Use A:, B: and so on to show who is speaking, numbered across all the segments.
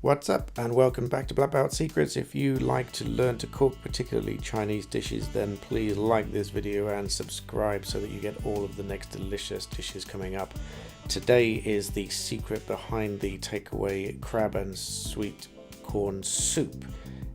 A: What's up and welcome back to Black Belt Secrets. If you like to learn to cook particularly Chinese dishes, then please like this video and subscribe so that you get all of the next delicious dishes coming up. Today is the secret behind the takeaway crab and sweet corn soup.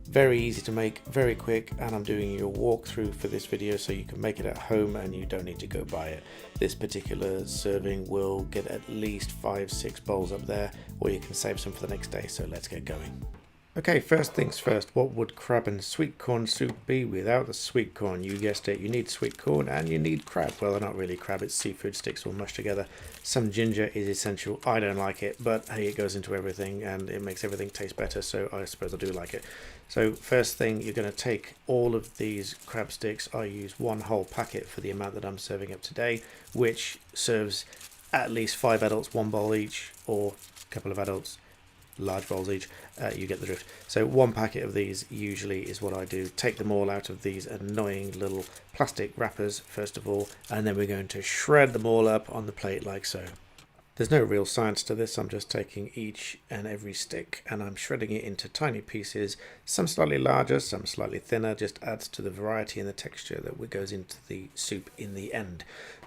A: Very easy to make, very quick, and I'm doing you a walkthrough for this video so you can make it at home and you don't need to go buy it. This particular serving will get at least 5-6 bowls up there, or you can save some for the next day, so let's get going. Okay, first things first, what would crab and sweet corn soup be without the sweet corn? You guessed it, you need sweet corn and you need crab. Well, they're not really crab, it's seafood sticks all mushed together. Some ginger is essential. I don't like it, but hey, it goes into everything and it makes everything taste better, so I suppose I do like it. So first thing, you're going to take all of these crab sticks. I use one whole packet for the amount that I'm serving up today, which serves at least 5 adults, 1 bowl each, or a couple of adults, large bowls each. You get the drift. So one packet of these usually is what I do. Take them all out of these annoying little plastic wrappers first of all, and then we're going to shred them all up on the plate like so. There's no real science to this. I'm just taking each and every stick and I'm shredding it into tiny pieces, some slightly larger, some slightly thinner. Just adds to the variety and the texture that goes into the soup in the end.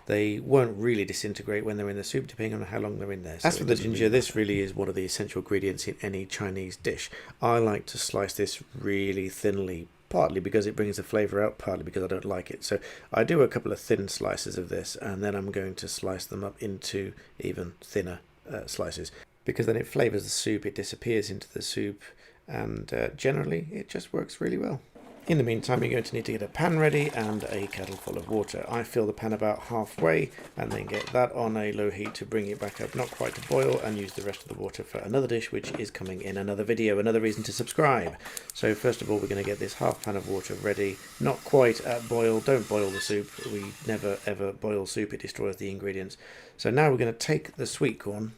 A: They won't really disintegrate when they're in the soup, depending on how long they're in there. As for the ginger, this really is one of the essential ingredients in any Chinese dish. I like to slice this really thinly, partly because it brings the flavour out, partly because I don't like it. So I do a couple of thin slices of this, and then I'm going to slice them up into even thinner slices, because then it flavours the soup, it disappears into the soup, and generally it just works really well. In the meantime, you're going to need to get a pan ready and a kettle full of water. I fill the pan about halfway and then get that on a low heat to bring it back up, not quite to boil, and use the rest of the water for another dish which is coming in another video, another reason to subscribe. So first of all, we're going to get this half pan of water ready, not quite at boil. Don't boil the soup. We never ever boil soup, it destroys the ingredients. So now we're going to take the sweet corn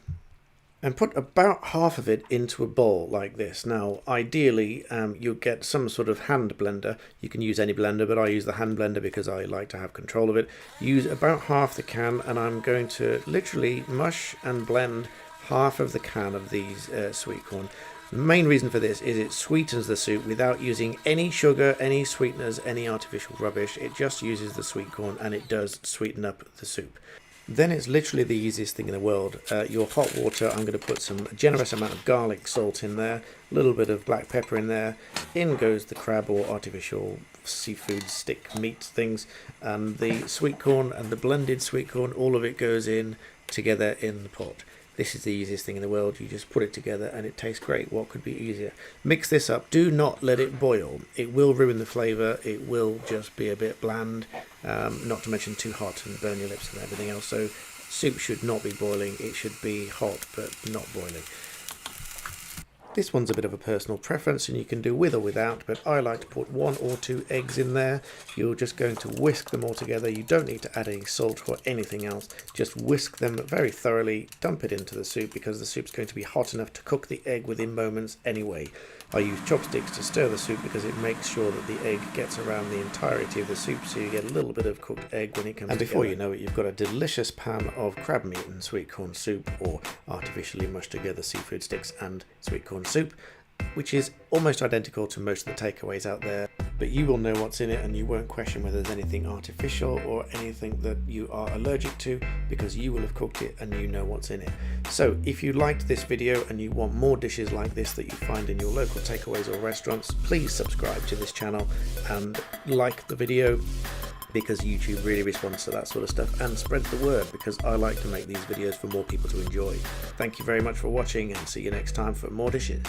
A: and put about half of it into a bowl like this. Now, ideally, you'll get some sort of hand blender. You can use any blender, but I use the hand blender because I like to have control of it. Use about half the can, and I'm going to literally mush and blend half of the can of these sweet corn. The main reason for this is it sweetens the soup without using any sugar, any sweeteners, any artificial rubbish. It just uses the sweet corn and it does sweeten up the soup. Then it's literally the easiest thing in the world. Your hot water, I'm going to put some generous amount of garlic salt in there, a little bit of black pepper in there. In goes the crab or artificial seafood stick meat things, and the sweet corn and the blended sweet corn, all of it goes in together in the pot. This is the easiest thing in the world. You just put it together and it tastes great. What could be easier? Mix this up. Do not let it boil. It will ruin the flavour. It will just be a bit bland, not to mention too hot and burn your lips and everything else. So soup should not be boiling. It should be hot but not boiling. This one's a bit of a personal preference and you can do with or without, but I like to put 1 or 2 eggs in there. You're just going to whisk them all together. You don't need to add any salt or anything else. Just whisk them very thoroughly, dump it into the soup because the soup's going to be hot enough to cook the egg within moments anyway. I use chopsticks to stir the soup because it makes sure that the egg gets around the entirety of the soup, so you get a little bit of cooked egg when it comes together. And before you know it, you've got a delicious pan of crab meat and sweet corn soup, or artificially mushed together seafood sticks and sweet corn soup, which is almost identical to most of the takeaways out there, but you will know what's in it and you won't question whether there's anything artificial or anything that you are allergic to, because you will have cooked it and you know what's in it. So if you liked this video and you want more dishes like this that you find in your local takeaways or restaurants, please subscribe to this channel and like the video, because YouTube really responds to that sort of stuff and spreads the word, because I like to make these videos for more people to enjoy. Thank you very much for watching and see you next time for more dishes.